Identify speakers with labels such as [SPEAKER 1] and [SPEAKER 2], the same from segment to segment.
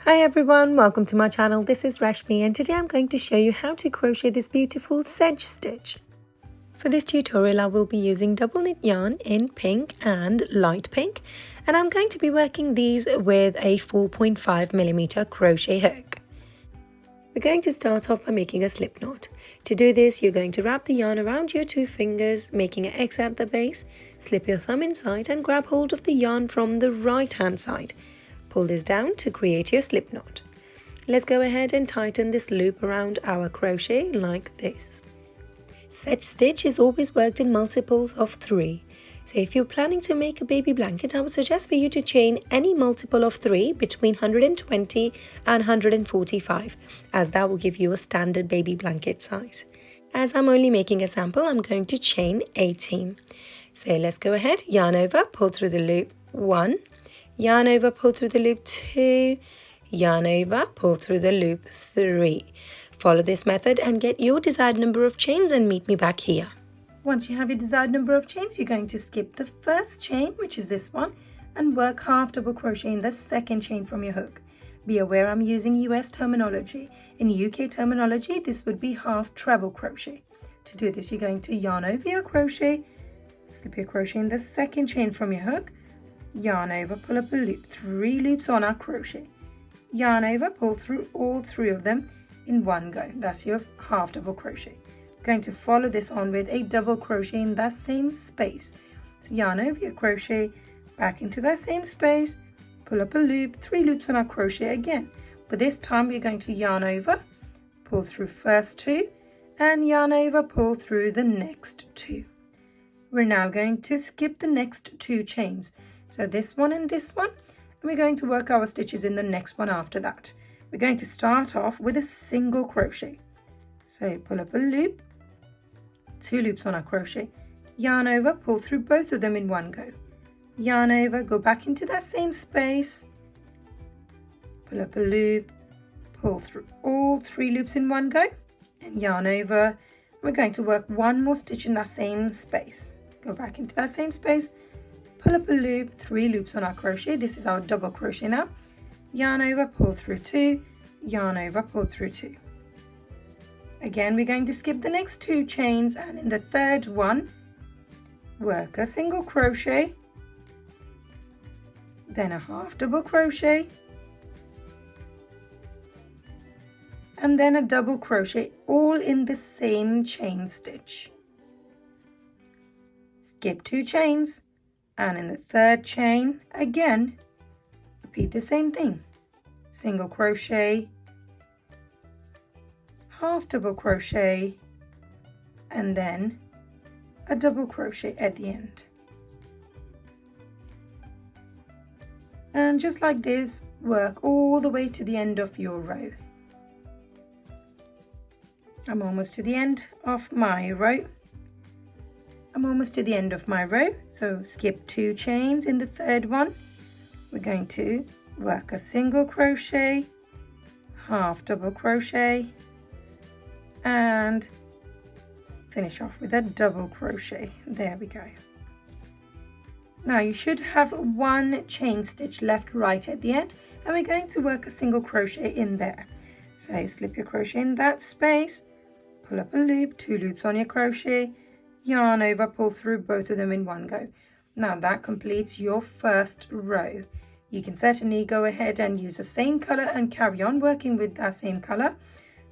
[SPEAKER 1] Hi everyone, welcome to my channel. This is Rashmi and today I'm going to show you how to crochet this beautiful sedge stitch. For this tutorial I will be using double knit yarn in pink and light pink, and I'm going to be working these with a 4.5mm crochet hook. We're going to start off by making a slip knot. To do this, you're going to wrap the yarn around your two fingers, making an X at the base, slip your thumb inside and grab hold of the yarn from the right hand side. Pull this down to create your slip knot. Let's go ahead and tighten this loop around our crochet like this. Sedge stitch is always worked in multiples of 3. So if you're planning to make a baby blanket, I would suggest for you to chain any multiple of 3 between 120 and 145, as that will give you a standard baby blanket size. As I'm only making a sample, I'm going to chain 18. So let's go ahead, yarn over, pull through the loop 1, yarn over, pull through the loop 2, yarn over, pull through the loop 3. Follow this method and get your desired number of chains and meet me back here. Once you have your desired number of chains, you're going to skip the first chain, which is this one, and work half double crochet in the second chain from your hook. Be aware I'm using US terminology. In UK terminology, this would be half treble crochet. To do this, you're going to yarn over your crochet, slip your crochet in the second chain from your hook, yarn over, pull up a loop, 3 loops on our crochet, yarn over, pull through all 3 of them in one go. That's your half double crochet. Going to follow this on with a double crochet in that same space. So yarn over your crochet, back into that same space, pull up a loop, 3 loops on our crochet again, but this time we're going to yarn over, pull through first 2, and yarn over, pull through the next 2. We're now going to skip the next 2 chains. So this one and this one, and we're going to work our stitches in the next one after that. We're going to start off with a single crochet. So pull up a loop, 2 loops on our crochet, yarn over, pull through both of them in one go, yarn over, go back into that same space, pull up a loop, pull through all 3 loops in one go, and yarn over. We're going to work one more stitch in that same space, go back into that same space, pull up a loop, 3 loops on our crochet. This is our double crochet now. Yarn over, pull through 2, yarn over, pull through 2. Again, we're going to skip the next 2 chains, and in the third one, work a single crochet, then a half double crochet, and then a double crochet, all in the same chain stitch. Skip 2 chains, and in the third chain, again, repeat the same thing. Single crochet, half double crochet, and then a double crochet at the end. And just like this, work all the way to the end of your row. I'm almost to the end of my row. So skip 2 chains in the third one. We're going to work a single crochet, half double crochet, and finish off with a double crochet. There we go. Now you should have 1 chain stitch left right at the end, and we're going to work a single crochet in there. So slip your crochet in that space, pull up a loop, 2 loops on your crochet, yarn over, pull through both of them in one go. Now that completes your first row. You can certainly go ahead and use the same color and carry on working with that same color,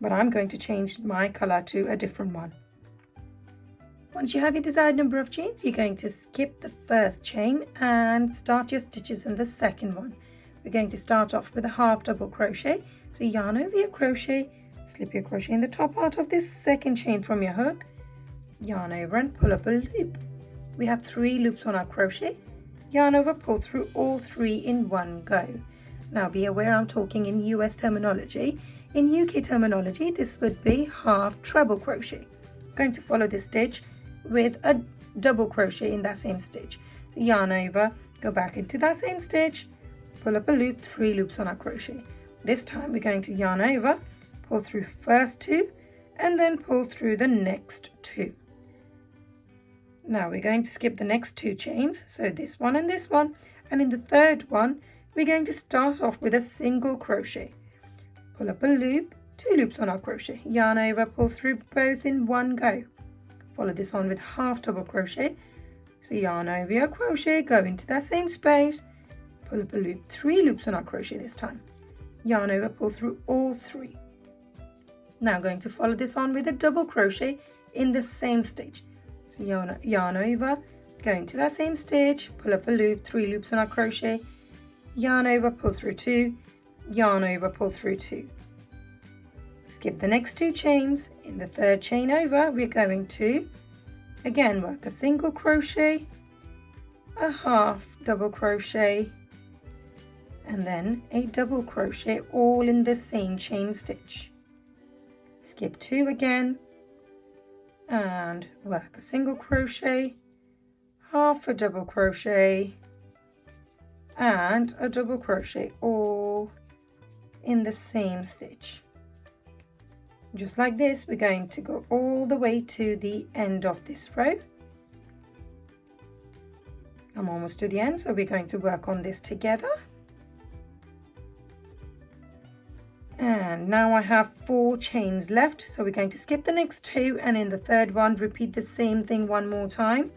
[SPEAKER 1] but I'm going to change my color to a different one. Once you have your desired number of chains, you're going to skip the first chain and start your stitches in the second one. We're going to start off with a half double crochet. So yarn over your crochet, slip your crochet in the top part of this second chain from your hook, yarn over and pull up a loop. We have 3 loops on our crochet, yarn over, pull through all 3 in one go. Now be aware I'm talking in US terminology. In UK terminology, this would be half treble crochet. I'm going to follow this stitch with a double crochet in that same stitch. So yarn over, go back into that same stitch, pull up a loop, 3 loops on our crochet. This time we're going to yarn over, pull through first 2, and then pull through the next 2. Now we're going to skip the next 2 chains, so this one and this one, and in the third one we're going to start off with a single crochet. Pull up a loop, 2 loops on our crochet, yarn over, pull through both in one go. Follow this on with half double crochet. So yarn over your crochet, go into that same space, pull up a loop, 3 loops on our crochet this time. Yarn over, pull through all 3. Now going to follow this on with a double crochet in the same stitch. So yarn over, go into that same stitch, pull up a loop, 3 loops on our crochet, yarn over, pull through 2, yarn over, pull through 2. Skip the next 2 chains. In the 3rd chain over, we're going to again work a single crochet, a half double crochet, and then a double crochet, all in the same chain stitch. Skip 2 again and work a single crochet, half a double crochet, and a double crochet, all in the same stitch. Just like this, we're going to go all the way to the end of this row. I'm almost to the end, so we're going to work on this together. And now I have 4 chains left, so we're going to skip the next 2, and in the 3rd one repeat the same thing one more time.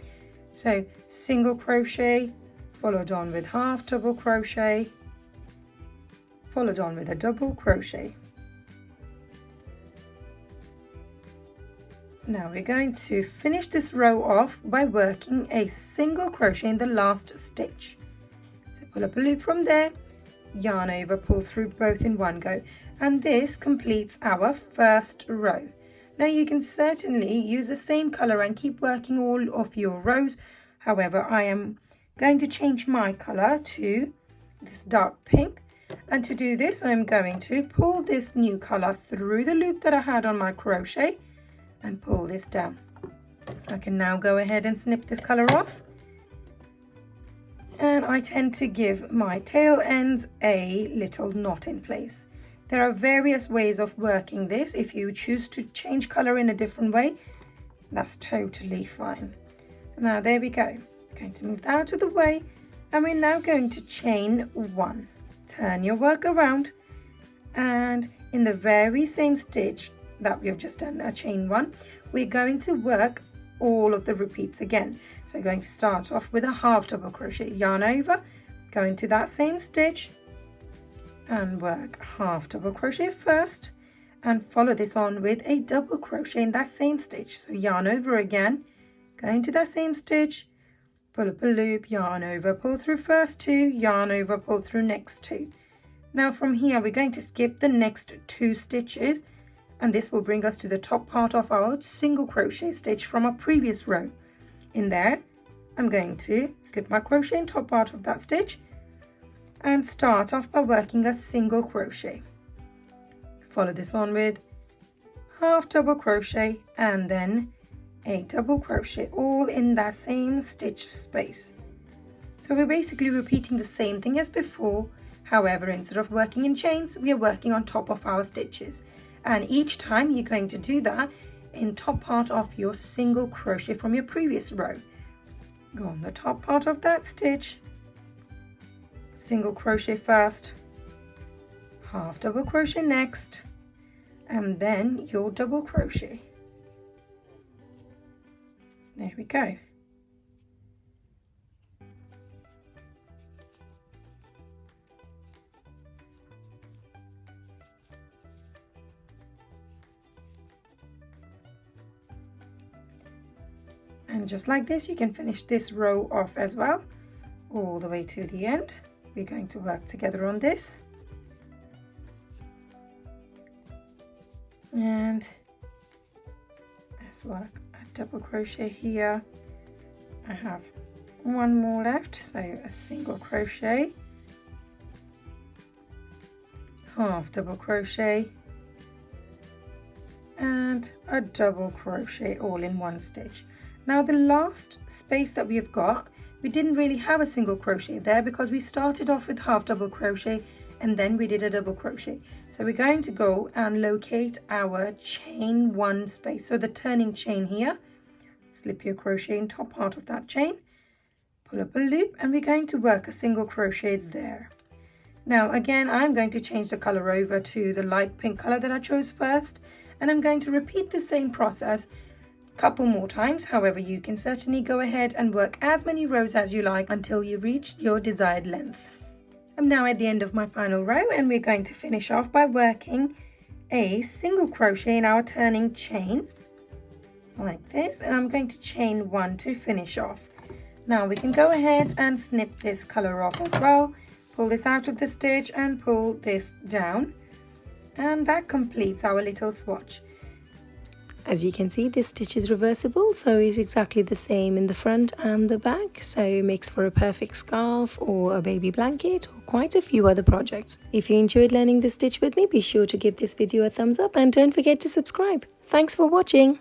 [SPEAKER 1] So single crochet, followed on with half double crochet, followed on with a double crochet. Now we're going to finish this row off by working a single crochet in the last stitch. So pull up a loop from there, yarn over, pull through both in one go, and this completes our first row. Now you can certainly use the same color and keep working all of your rows. However, I am going to change my color to this dark pink, and to do this I'm going to pull this new color through the loop that I had on my crochet and pull this down. I can now go ahead and snip this color off, and I tend to give my tail ends a little knot in place. There are various ways of working this. If you choose to change color in a different way, that's totally fine. Now there we go. I'm going to move that out of the way, and we're now going to chain 1. Turn your work around, and in the very same stitch that we've just done, a chain 1, we're going to work all of the repeats again. So going to start off with a half double crochet, yarn over, go into that same stitch and work half double crochet first, and follow this on with a double crochet in that same stitch. So yarn over again, go into that same stitch, pull up a loop, yarn over, pull through first 2, yarn over, pull through next 2. Now from here we're going to skip the next 2 stitches, and this will bring us to the top part of our single crochet stitch from our previous row. In there I'm going to slip my crochet in top part of that stitch and start off by working a single crochet. Follow this on with half double crochet and then a double crochet, all in that same stitch space. So we're basically repeating the same thing as before. However, instead of working in chains, we are working on top of our stitches, and each time you're going to do that in top part of your single crochet from your previous row. Go on the top part of that stitch, single crochet first, half double crochet next, and then your double crochet. There we go. And just like this, you can finish this row off as well, all the way to the end. We're going to work together on this. And let's work a double crochet here. I have one more left, so a single crochet, half double crochet, and a double crochet, all in one stitch. Now the last space that we've got, we didn't really have a single crochet there because we started off with half double crochet and then we did a double crochet. So we're going to go and locate our chain 1 space, so the turning chain here. Slip your crochet in top part of that chain, pull up a loop, and we're going to work a single crochet there. Now again, I'm going to change the color over to the light pink color that I chose first, and I'm going to repeat the same process a couple more times. However, you can certainly go ahead and work as many rows as you like until you reach your desired length. I'm now at the end of my final row, and we're going to finish off by working a single crochet in our turning chain like this, and I'm going to chain 1 to finish off. Now we can go ahead and snip this color off as well. Pull this out of the stitch and pull this down, and that completes our little swatch. As you can see, this stitch is reversible, so it's exactly the same in the front and the back, so it makes for a perfect scarf or a baby blanket or quite a few other projects. If you enjoyed learning this stitch with me, be sure to give this video a thumbs up and don't forget to subscribe. Thanks for watching.